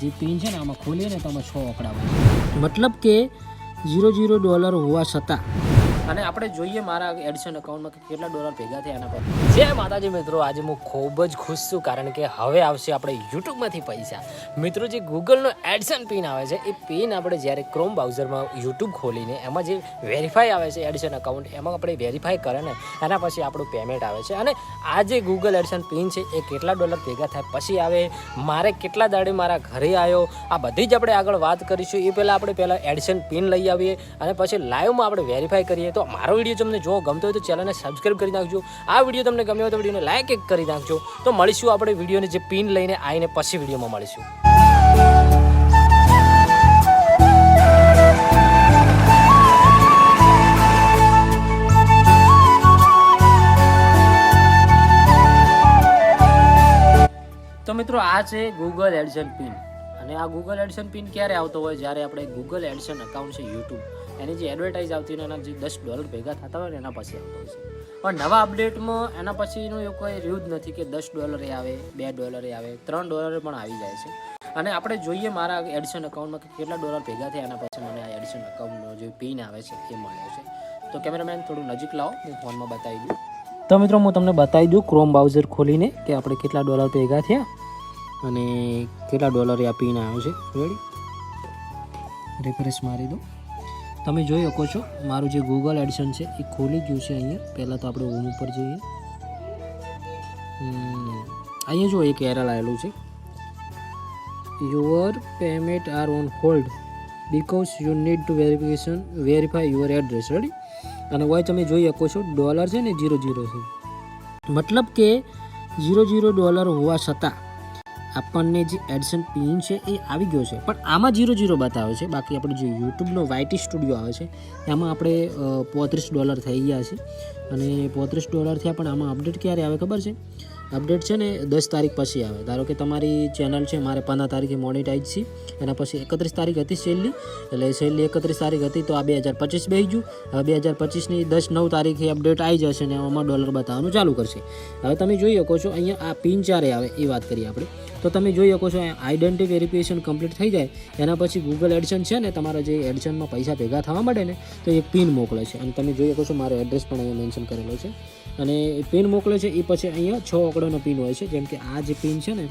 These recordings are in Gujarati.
જે પિન છે ને આમાં ખોલીએ ને તો આમાં 6 આંકડા હોય, મતલબ કે $0 હોવા છતાં. અને આપણે જોઈએ મારા એડિશન એકાઉન્ટમાં કેટલા ડોલર ભેગા થયા એના પર. જય માતાજી મિત્રો, આજે હું ખૂબ જ ખુશ છું કારણ કે હવે આવશે આપણે યુટ્યુબમાંથી પૈસા. મિત્રો, જે ગૂગલનો એડિશન પિન આવે છે એ પિન આપણે જ્યારે ક્રોમ બ્રાઉઝરમાં યુટ્યુબ ખોલીને એમાં જે વેરીફાઈ આવે છે એડિશન એકાઉન્ટ, એમાં આપણે વેરીફાઈ કરે ને એના પછી આપણું પેમેન્ટ આવે છે. અને આ જે ગૂગલ એડિશન પિન છે એ કેટલા ડોલર ભેગા થાય પછી આવે, મારે કેટલા દાડે મારા ઘરે આવ્યો, આ બધી જ આપણે આગળ વાત કરીશું. એ પહેલાં આપણે એડિશન પિન લઈ આવીએ અને પછી લાઈવમાં આપણે વેરીફાઈ કરીએ. તો મારો વિડીયો તમને જો ગમતો હોય તો ચેનલને સબસ્ક્રાઈબ કરી નાખજો. આ વિડીયો તમને ગમ્યો હોય તો વિડીયોને લાઈક કરી નાખજો. તો મળીશું આપણે વિડીયોને જે પિન લઈને આવીને પછી વિડીયોમાં મળીશું. તો મિત્રો, આ છે ગૂગલ એડિશન પિન. અને આ ગૂગલ એડિશન પિન ક્યારે આવતો હોય? જ્યારે આપણે ગૂગલ એડિશન એકાઉન્ટ છે યુટ્યુબ, એની જે એડવર્ટાઇઝ આવતી હોય એના જે $10 ભેગા થતા હોય ને એના પછી આવતો હોય છે. પણ નવા અપડેટમાં એના પછીનું એવું કોઈ રહ્યું જ નથી કે $10 આવે, $2 આવે, $3 પણ આવી જાય છે. અને આપણે જોઈએ મારા એડિશન એકાઉન્ટમાં કેટલા ડોલર ભેગા થયા એના પછી મને આ એડિશન એકાઉન્ટનો જે પિન આવે છે એ મળ્યો છે. તો કેમેરામેન થોડું નજીક લાવો, હું ફોનમાં બતાવી દઉં. તો મિત્રો, હું તમને બતાવી દઉં ક્રોમ બ્રાઉઝર ખોલીને કે આપણે કેટલા ડોલર ભેગા થયા અને કેટલા ડોલર આ પિન આવ્યો છે. રેડી, રિફ્રેશ મારી દો. તમે જોઈ શકો છો મારું જે ગૂગલ એડિશન છે એ ખોલી ગયું છે. અહીંયા પહેલાં તો આપણે હોમ ઉપર જઈએ. અહીંયા જો એક એરર આવેલું છે, your payment are on hold because you need to verify your address. Ready, અને હોય તમે જોઈ શકો છો ડોલર છે ને 00 છે, મતલબ કે $0 હોવા છતાં આપણને જે એડિશન પિન છે એ આવી ગયો છે. પણ આમાં 00 બતાવે છે. બાકી આપણે જે યુટ્યુબનો YT સ્ટુડિયો આવે છે એમાં આપણે $35 થઈ ગયા છે. અને $35 થયા, પણ આમાં અપડેટ ક્યારે આવે ખબર છે? અપડેટ છે ને 10 તારીખ પછી આવે. ધારો કે તમારી ચેનલ છે, મારે 15 તારીખે મોનેટાઈઝ છે, એના પછી 31 તારીખ હતી છેલ્લી, એટલે છેલ્લી 31 તારીખ હતી તો આ 2025 બેસી ગયું. હવે 2025ની 10-9 તારીખે અપડેટ આવી જશે ને આમાં ડોલર બતાવવાનું ચાલુ કરશે. હવે તમે જોઈ શકો છો અહીંયા આ પિન ચારે આવે એ વાત કરીએ આપણે. તો તમે જોઈ શકો છો આઈડેન્ટિટી વેરિફિકેશન કમ્પ્લીટ થઈ જાય એના પછી ગૂગલ એડિશન છે ને તમારા જે એડિશનમાં પૈસા ભેગા થવા માંડે ને તો એ પિન મોકલે છે. અને તમે જોઈ શકો છો મારો એડ્રેસ પણ અહીંયા મેન્શન કરેલો છે. અને પિન મોકલે છે એ પછી અહીંયા 6 આંકડાનો પિન હોય છે. જેમ કે આ જે પિન છે ને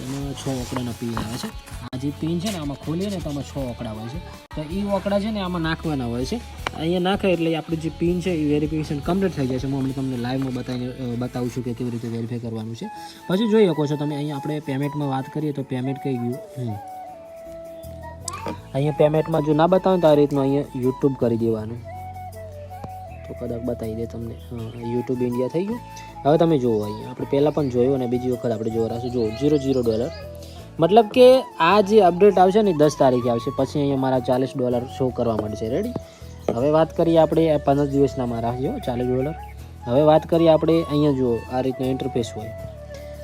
એમાં 6 આંકડાનો પિન આવે છે. આ જે પિન છે ને આમાં ખોલીએ ને તો આમાં 6 આંકડા હોય છે. તો એ આંકડા છે ને આમાં નાખવાના હોય છે. અહીંયા નાખે એટલે આપણું જે પિન છે એ વેરિફિકેશન કમ્પ્લીટ થઈ જાય છે. હું હમણાં તમને લાઈવમાં બતાવું છું કે કેવી રીતે વેરીફાઈ કરવાનું છે. પછી જોઈ શકો છો તમે અહીંયા આપણે પેમેન્ટમાં વાત કરીએ તો પેમેન્ટ કઈ ગયું. અહીંયા પેમેન્ટમાં જો ના બતાવે તો આ રીતનું અહીંયા યુટ્યુબ કરી દેવાનું, તો કદાચ બતાવી દે તમને. યુટ્યુબ ઇન્ડિયા થઈ ગયું. હવે તમે જુઓ અહીંયા આપણે પહેલાં પણ જોયું અને બીજી વખત આપણે જોવા રહીશું. જુઓ $0, મતલબ કે આ જે અપડેટ આવશે ને 10 તારીખે આવશે. પછી અહીંયા મારા $40 શો કરવા માંડશે. રેડી, હવે વાત કરીએ આપણે 15 દિવસના મારા જો $40. હવે વાત કરીએ આપણે અહીંયા જુઓ આ રીતનું ઇન્ટરફેસ હોય.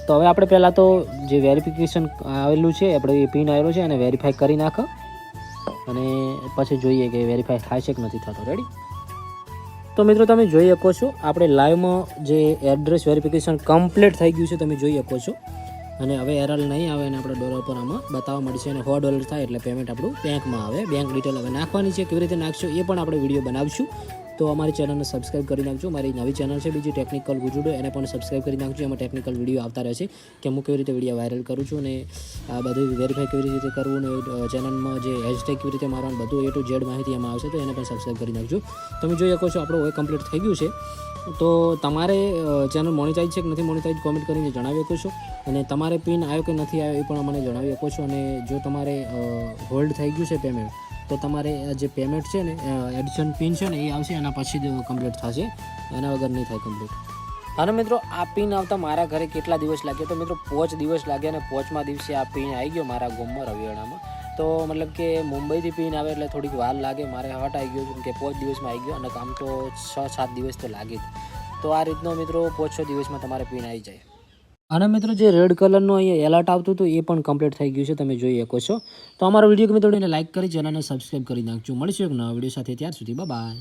તો હવે આપણે પહેલાં તો જે વેરિફિકેશન આવેલું છે આપણે એ પિન આવેલો છે એને વેરીફાઈ કરી નાખો અને પછી જોઈએ કે વેરીફાઈ થાય છે કે નથી થતો. રેડી, તો મિત્રો તમે જોઈ શકો છો આપણે લાઈવમાં જે એડ્રેસ વેરિફિકેશન કમ્પ્લીટ થઈ ગયું છે તમે જોઈ શકો છો. અને હવે એરર નહીં આવે અને આપણે ડોલર પર આમાં બતાવવા મળશે. અને $100 થાય એટલે પેમેન્ટ આપણું બેંકમાં આવે. બેંક ડિટેલ હવે નાખવાની છે, કેવી રીતે નાખશો એ પણ આપણે વિડીયો બનાવીશું. તો અમારી ચેનલને સબસ્ક્રાઈબ કરી નાખજો. મારી નવી ચેનલ છે બીજી ટેકનિકલ ગુજુડો, એને પણ સબસ્ક્રાઈબ કરી નાખજો. એમાં ટેકનિકલ વિડીયો આવતા રહેશે કે હું કેવી રીતે વિડીયો વાયરલ કરું છું અને આ બધું વેરીફાઈ કેવી રીતે કરવું ને ચેનલમાં જે હેશટેગ કેવી રીતે મારવાનું બધું A to Z માહિતી એમાં આવશે. તો એને પણ સબસ્ક્રાઈબ કરી નાખજો. તમે જોઈ શકો છો આપણું હવે કમ્પ્લીટ થઈ ગયું છે. તો તમારે ચેનલ મોનેટાઈઝ છે કે નથી મોનેટાઈઝ કોમેન્ટ કરીને જણાવી શકો છો. અને તમારે પિન આવ્યો કે નથી આવ્યો એ પણ અમને જણાવી શકો છો. અને જો તમારે હોલ્ડ થઈ ગયું છે પેમેન્ટ તો તમારે જે પેમેન્ટ છે ને એડિશન પિન છે ને એ આવશે એના પછી જ કમ્પ્લીટ થશે, એના વગર નહીં થાય કમ્પ્લીટ. અને મિત્રો આ પિન આવતા મારા ઘરે કેટલા દિવસ લાગ્યા? તો મિત્રો 5 દિવસ લાગ્યા અને 5મા દિવસે આ પિન આવી ગયો મારા ગામમાં રવિયાણામાં. તો મતલબ કે મુંબઈથી પિન આવે એટલે થોડીક વાર લાગે. મારે હટ આવી ગયો કેમ કે 5 દિવસમાં આવી ગયો અને કામ તો 6-7 દિવસ તો લાગે જ. તો આ રીતનો મિત્રો 5-6 દિવસમાં તમારે પિન આવી જાય. અને મિત્રો જે રેડ કલરનું અહીંયા એલર્ટ આવતું હતું એ પણ કમ્પ્લીટ થઈ ગયું છે તમે જોઈ શકો છો. તો અમારો વિડીયો ગમે તો લાઈક કરી ચેનલને સબસ્ક્રાઈબ કરી નાખજો. મળીશું એક નવા વિડીયો સાથે, ત્યાર સુધી બાય.